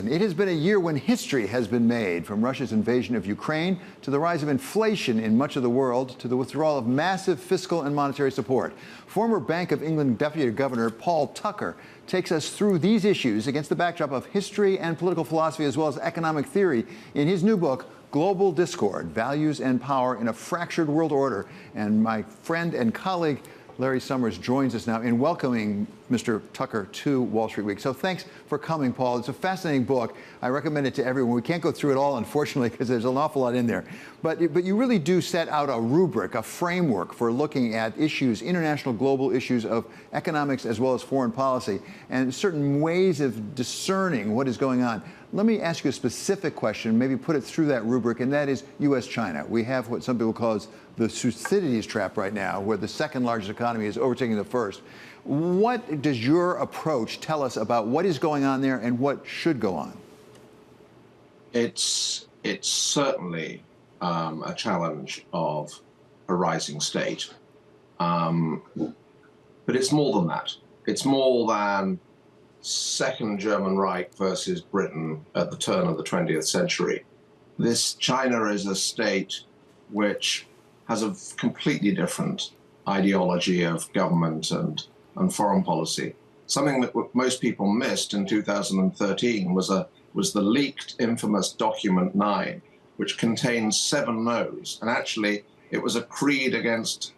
It has been a year when history has been made, from Russia's invasion of Ukraine to the rise of inflation in much of the world to the withdrawal of massive fiscal and monetary support. Former Bank of England Deputy Governor Paul Tucker takes us through these issues against the backdrop of history and political philosophy as well as economic theory in his new book, Global Discord, Values and Power in a Fractured World Order. And my friend and colleague, Larry Summers, joins us now in welcoming Mr. Tucker to Wall Street Week. So thanks for coming, Paul. It's a fascinating book. I recommend it to everyone. We can't go through it all, unfortunately, because there's an awful lot in there. But you really do set out a rubric, a framework for looking at issues, international global issues of economics as well as foreign policy, and certain ways of discerning what is going on. Let me ask you a specific question, maybe put it through that rubric, and that is U.S.-China. We have what some people call the Thucydides trap right now, where the second largest economy is overtaking the first. What does your approach tell us about what is going on there and what should go on? It's certainly a challenge of a rising state. But it's more than that. It's more than Second German Reich versus Britain at the turn of the 20th century. This China is a state which has a completely different ideology of government and foreign policy. Something that most people missed in 2013 was the leaked infamous Document 9, which contains 7 no's. And actually, it was a creed against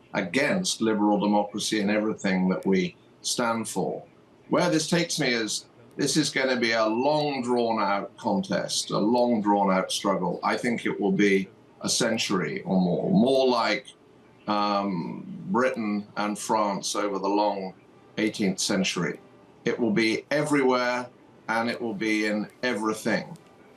liberal democracy and everything that we stand for. Where this takes me is, this is going to be a long drawn-out contest, a long drawn-out struggle. I think it will be a century or more like Britain and France over the long 18th century. It will be everywhere and it will be in everything.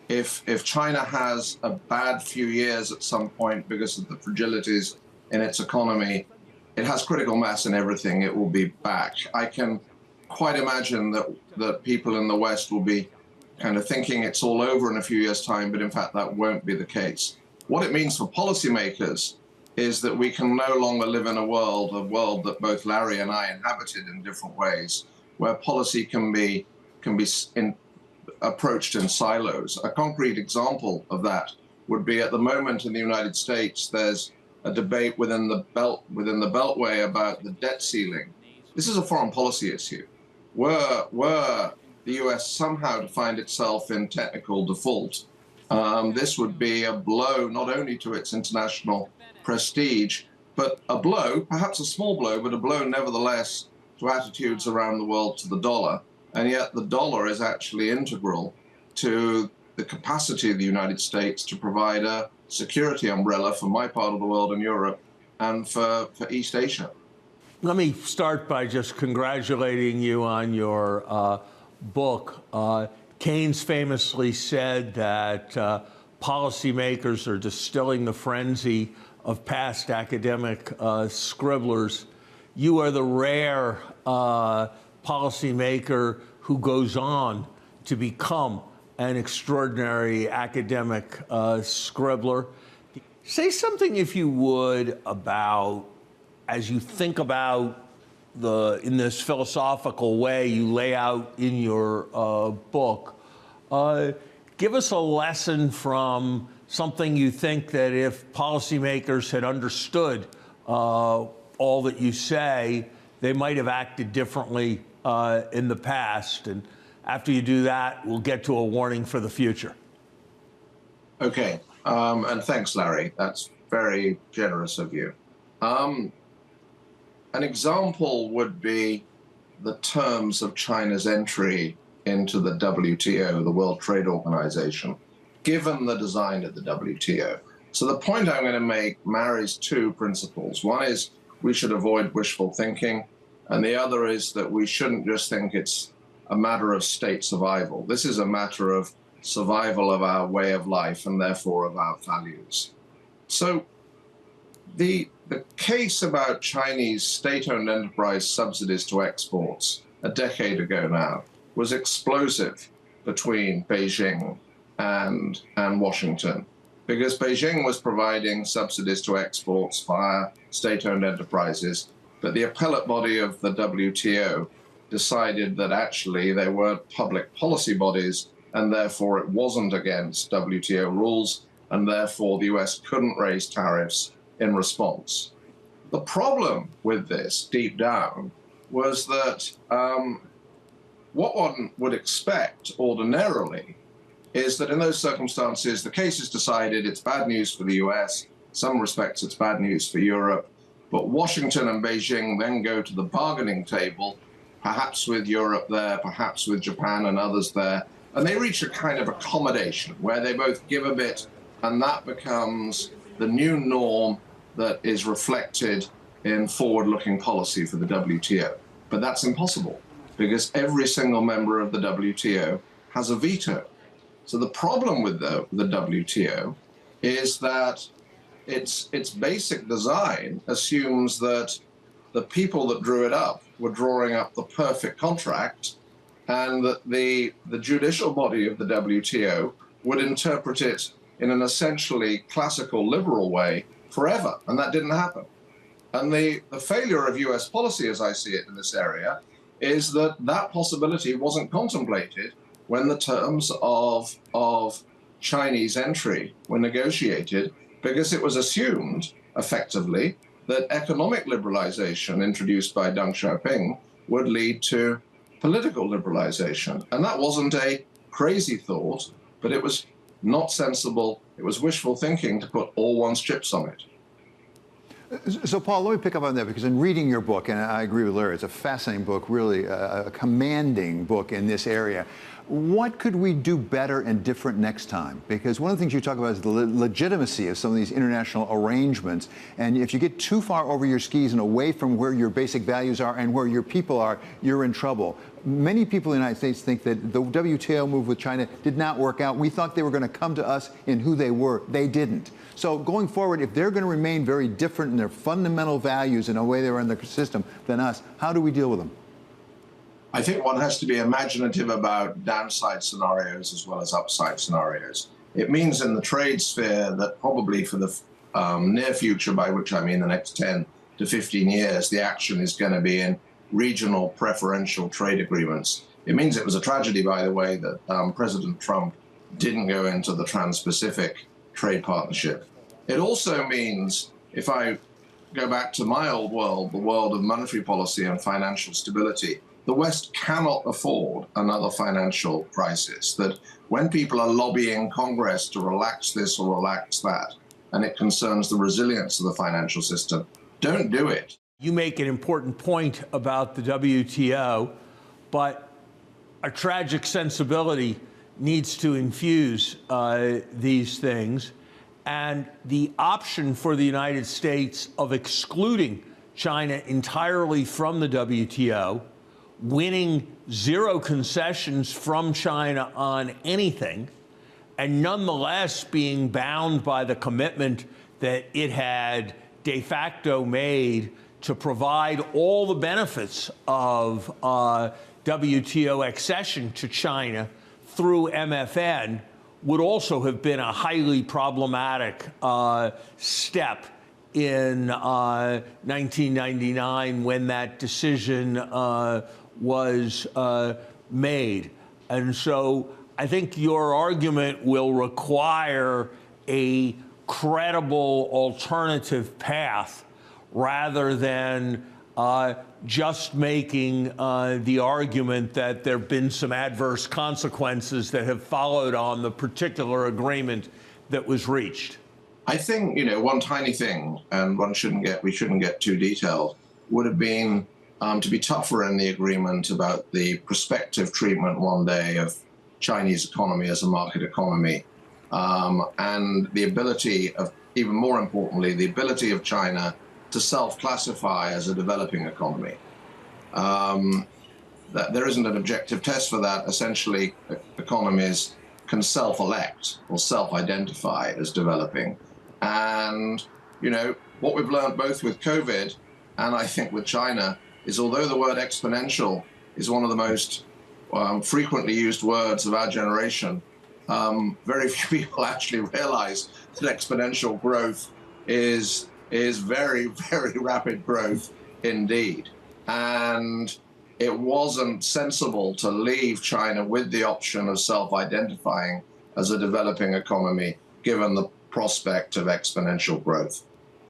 If China has a bad few years at some point because of the fragilities in its economy, it has critical mass in everything, it will be back. I can quite imagine that people in the West will be kind of thinking it's all over in a few years' time, but in fact that won't be the case. What it means for policymakers is that we can no longer live in a world that both Larry and I inhabited in different ways, where policy can be approached in silos. A concrete example of that would be, at the moment in the United States, there's a debate within the Beltway about the debt ceiling. This is a foreign policy issue. Were the US somehow to find itself in technical default, this would be a blow not only to its international prestige, but a blow, perhaps a small blow, but a blow nevertheless to attitudes around the world to the dollar. And yet the dollar is actually integral to the capacity of the United States to provide a security umbrella for my part of the world in Europe and for East Asia. Let me start by just congratulating you on your book. Keynes famously said that policymakers are distilling the frenzy of past academic scribblers. You are the rare policymaker who goes on to become an extraordinary academic scribbler. Say something, if you would, about, as you think about in this philosophical way you lay out in your book, give us a lesson from something you think that if policymakers had understood all that you say, they might have acted differently in the past. And after you do that, we'll get to a warning for the future. Okay, and thanks, Larry. That's very generous of you. An example would be the terms of China's entry into the WTO, the World Trade Organization, given the design of the WTO. So the point I'm going to make marries 2 principles. One is we should avoid wishful thinking, and the other is that we shouldn't just think it's a matter of state survival. This is a matter of survival of our way of life and therefore of our values. So the case about Chinese state-owned enterprise subsidies to exports a decade ago now was explosive between Beijing and Washington, because Beijing was providing subsidies to exports via state-owned enterprises, but the appellate body of the WTO decided that actually they weren't public policy bodies and therefore it wasn't against WTO rules, and therefore the US couldn't raise tariffs in response. The problem with this, deep down, was that what one would expect ordinarily is that in those circumstances, the case is decided, it's bad news for the US, in some respects it's bad news for Europe, but Washington and Beijing then go to the bargaining table, perhaps with Europe there, perhaps with Japan and others there, and they reach a kind of accommodation where they both give a bit, and that becomes the new norm that is reflected in forward-looking policy for the WTO. But that's impossible, because every single member of the WTO has a veto. So the problem with the WTO is that its basic design assumes that the people that drew it up were drawing up the perfect contract, and that the judicial body of the WTO would interpret it in an essentially classical liberal way forever, and that didn't happen. And the failure of US policy, as I see it in this area, is that that possibility wasn't contemplated when the terms of Chinese entry were negotiated, because it was assumed, effectively, that economic liberalization introduced by Deng Xiaoping would lead to political liberalization. And that wasn't a crazy thought, but it was not sensible. It was wishful thinking to put all one's chips on it. So, Paul, let me pick up on that, because in reading your book, and I agree with Larry, it's a fascinating book, really a commanding book in this area. What could we do better and different next time? Because one of the things you talk about is the legitimacy of some of these international arrangements. And if you get too far over your skis and away from where your basic values are and where your people are, you're in trouble. Many people in the United States think that the WTO move with China did not work out. We thought they were going to come to us in who they were. They didn't. So going forward, if they're going to remain very different in their fundamental values and the way they run their system than us, how do we deal with them? I think one has to be imaginative about downside scenarios as well as upside scenarios. It means in the trade sphere that probably for the near future, by which I mean the next 10 to 15 years, the action is going to be in regional preferential trade agreements. It means it was a tragedy, by the way, that President Trump didn't go into the Trans-Pacific Trade Partnership. It also means, if I go back to my old world, the world of monetary policy and financial stability, the West cannot afford another financial crisis. That when people are lobbying Congress to relax this or relax that, and it concerns the resilience of the financial system, don't do it. You make an important point about the WTO, but a tragic sensibility needs to infuse these things. And the option for the United States of excluding China entirely from the WTO, winning zero concessions from China on anything, and nonetheless being bound by the commitment that it had de facto made to provide all the benefits of WTO accession to China through MFN, would also have been a highly problematic step in 1999 when that decision was made. And so I think your argument will require a credible alternative path rather than just making the argument that there have been some adverse consequences that have followed on the particular agreement that was reached. I think, one tiny thing, and we shouldn't get too detailed, would have been to be tougher in the agreement about the prospective treatment one day of Chinese economy as a market economy, and the ability of, even more importantly, the ability of China to self-classify as a developing economy. That there isn't an objective test for that. Essentially, economies can self-elect or self-identify as developing. And, what we've learned both with COVID and I think with China is, although the word exponential is one of the most frequently used words of our generation, very few people actually realize that exponential growth is very, very rapid growth indeed. And it wasn't sensible to leave China with the option of self-identifying as a developing economy, given the prospect of exponential growth.